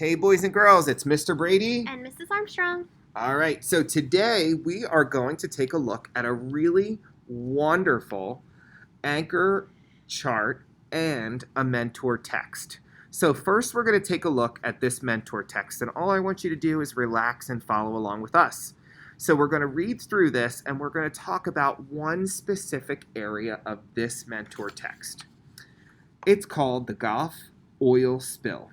Hey, boys and girls, it's Mr. Brady. And Mrs. Armstrong. All right, so today we are going to take a look at a really wonderful anchor chart and a mentor text. So, first, we're going to take a look at this mentor text, and all I want you to do is relax and follow along with us. So, we're going to read through this and we're going to talk about one specific area of this mentor text. It's called the Gulf oil spill.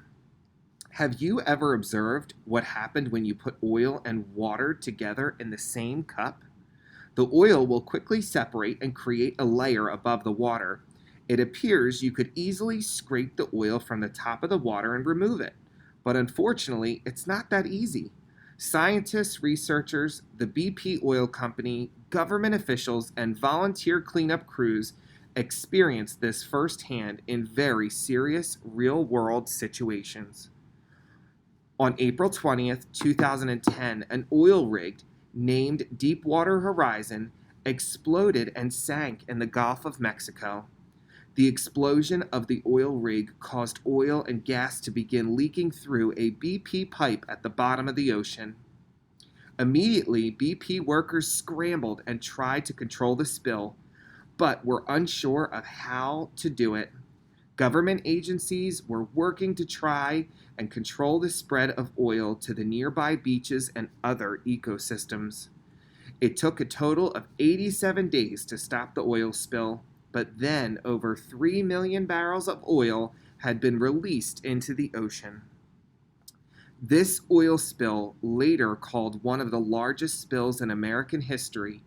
Have you ever observed what happened when you put oil and water together in the same cup? The oil will quickly separate and create a layer above the water. It appears you could easily scrape the oil from the top of the water and remove it. But unfortunately, it's not that easy. Scientists, researchers, the BP oil company, government officials, and volunteer cleanup crews experience this firsthand in very serious real-world situations. On April 20th, 2010, an oil rig named Deepwater Horizon exploded and sank in the Gulf of Mexico. The explosion of the oil rig caused oil and gas to begin leaking through a BP pipe at the bottom of the ocean. Immediately, BP workers scrambled and tried to control the spill, but were unsure of how to do it. Government agencies were working to try and control the spread of oil to the nearby beaches and other ecosystems. It took a total of 87 days to stop the oil spill, but then over 3 million barrels of oil had been released into the ocean. This oil spill, later called one of the largest spills in American history,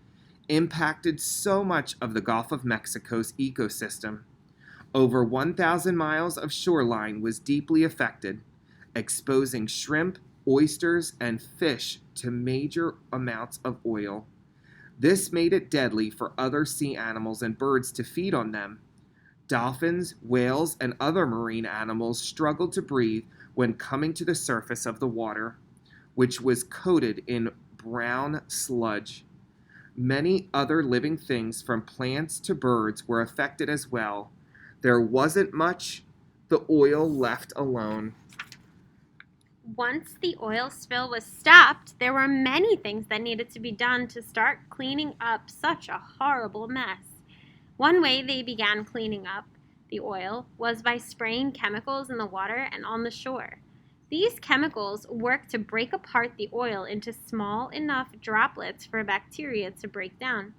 impacted so much of the Gulf of Mexico's ecosystem. Over 1,000 miles of shoreline was deeply affected, exposing shrimp, oysters, and fish to major amounts of oil. This made it deadly for other sea animals and birds to feed on them. Dolphins, whales, and other marine animals struggled to breathe when coming to the surface of the water, which was coated in brown sludge. Many other living things, from plants to birds, were affected as well. There wasn't much the oil left alone. Once the oil spill was stopped, there were many things that needed to be done to start cleaning up such a horrible mess. One way they began cleaning up the oil was by spraying chemicals in the water and on the shore. These chemicals work to break apart the oil into small enough droplets for bacteria to break down.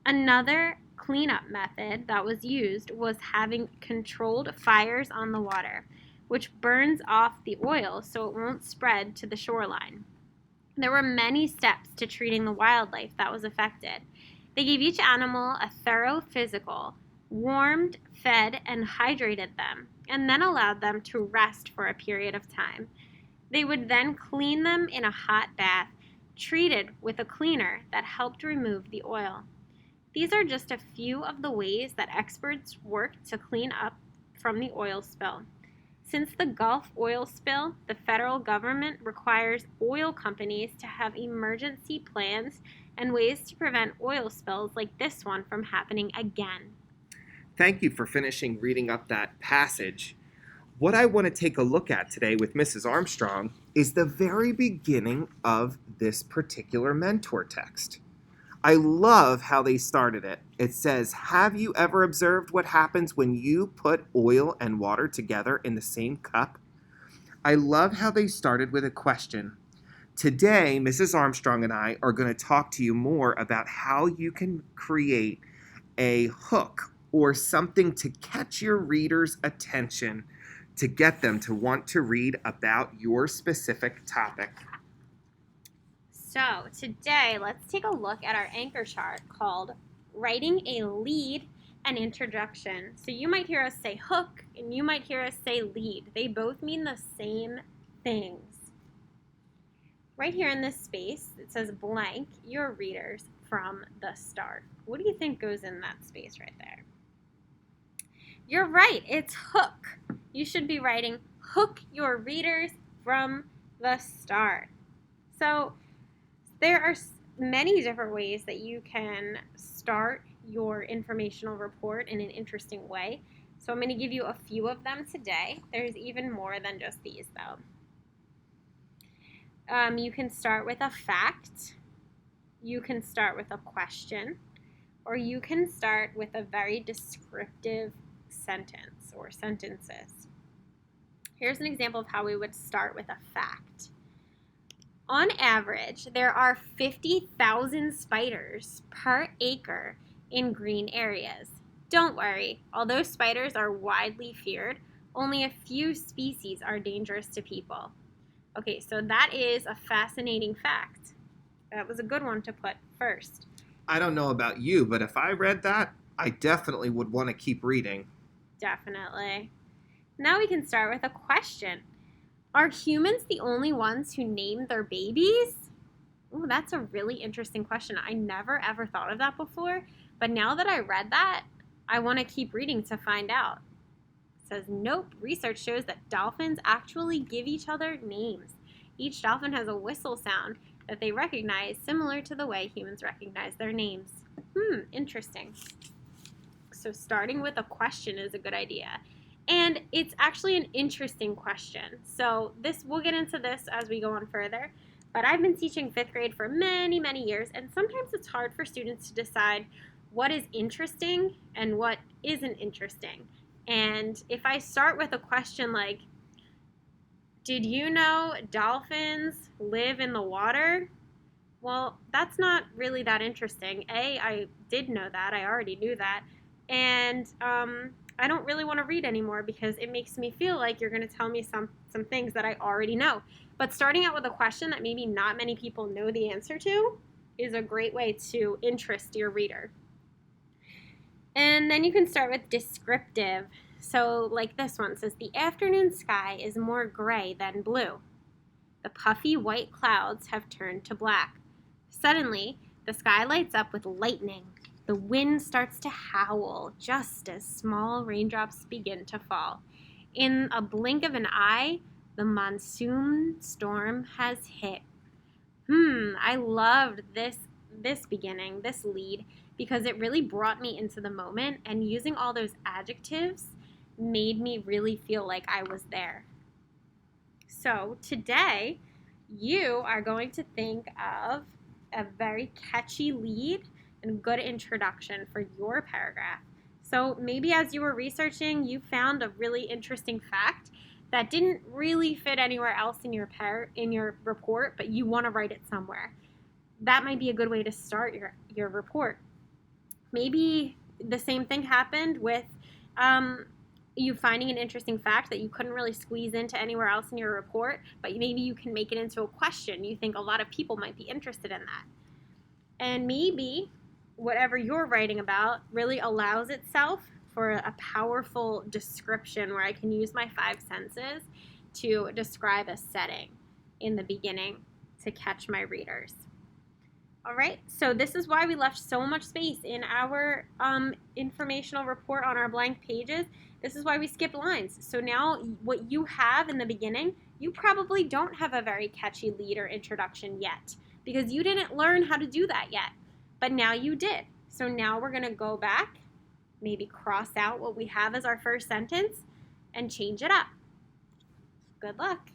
Another cleanup method that was used was having controlled fires on the water, which burns off the oil so it won't spread to the shoreline. There were many steps to treating the wildlife that was affected. They gave each animal a thorough physical, warmed, fed, and hydrated them, and then allowed them to rest for a period of time. They would then clean them in a hot bath, treated with a cleaner that helped remove the oil. These are just a few of the ways that experts work to clean up from the oil spill. Since the Gulf oil spill, the federal government requires oil companies to have emergency plans and ways to prevent oil spills like this one from happening again. Thank you for finishing reading up that passage. What I want to take a look at today with Mrs. Armstrong is the very beginning of this particular mentor text. I love how they started it. It says, "Have you ever observed what happens when you put oil and water together in the same cup?" I love how they started with a question. Today, Mrs. Armstrong and I are going to talk to you more about how you can create a hook or something to catch your reader's attention to get them to want to read about your specific topic. So, today let's take a look at our anchor chart called Writing a Lead and Introduction. So, you might hear us say hook and you might hear us say lead. They both mean the same things. Right here in this space, it says blank, your readers from the start. What do you think goes in that space right there? You're right, it's hook. You should be writing hook your readers from the start. So, there are many different ways that you can start your informational report in an interesting way. So I'm going to give you a few of them today. There's even more than just these, though. You can start with a fact, you can start with a question, or you can start with a very descriptive sentence or sentences. Here's an example of how we would start with a fact. On average, there are 50,000 spiders per acre in green areas. Don't worry, although spiders are widely feared, only a few species are dangerous to people. Okay, so that is a fascinating fact. That was a good one to put first. I don't know about you, but if I read that, I definitely would want to keep reading. Definitely. Now we can start with a question. Are humans the only ones who name their babies? Oh, that's a really interesting question. I never ever thought of that before, but now that I read that, I want to keep reading to find out. It says, nope, research shows that dolphins actually give each other names. Each dolphin has a whistle sound that they recognize, similar to the way humans recognize their names. Interesting. So starting with a question is a good idea. And it's actually an interesting question. So we'll get into this as we go on further. But I've been teaching 5th grade for many, many years, and sometimes it's hard for students to decide what is interesting and what isn't interesting. And if I start with a question like, did you know dolphins live in the water? Well, that's not really that interesting. I did know that. I already knew that. And I don't really want to read anymore because it makes me feel like you're going to tell me some things that I already know. But starting out with a question that maybe not many people know the answer to is a great way to interest your reader. And then you can start with descriptive. So like this one says, the afternoon sky is more gray than blue. The puffy white clouds have turned to black. Suddenly, the sky lights up with lightning. The wind starts to howl just as small raindrops begin to fall. In a blink of an eye, the monsoon storm has hit. I loved this beginning, this lead, because it really brought me into the moment, and using all those adjectives made me really feel like I was there. So today, you are going to think of a very catchy lead and good introduction for your paragraph. So maybe as you were researching, you found a really interesting fact that didn't really fit anywhere else in your report, but you want to write it somewhere. That might be a good way to start your report. Maybe the same thing happened with you finding an interesting fact that you couldn't really squeeze into anywhere else in your report, but maybe you can make it into a question. You think a lot of people might be interested in that. And maybe whatever you're writing about really allows itself for a powerful description where I can use my 5 senses to describe a setting in the beginning to catch my readers. All right, so this is why we left so much space in our informational report on our blank pages. This is why we skipped lines. So now what you have in the beginning, you probably don't have a very catchy lead or introduction yet because you didn't learn how to do that yet, but now you did. So now we're gonna go back, maybe cross out what we have as our first sentence and change it up. Good luck.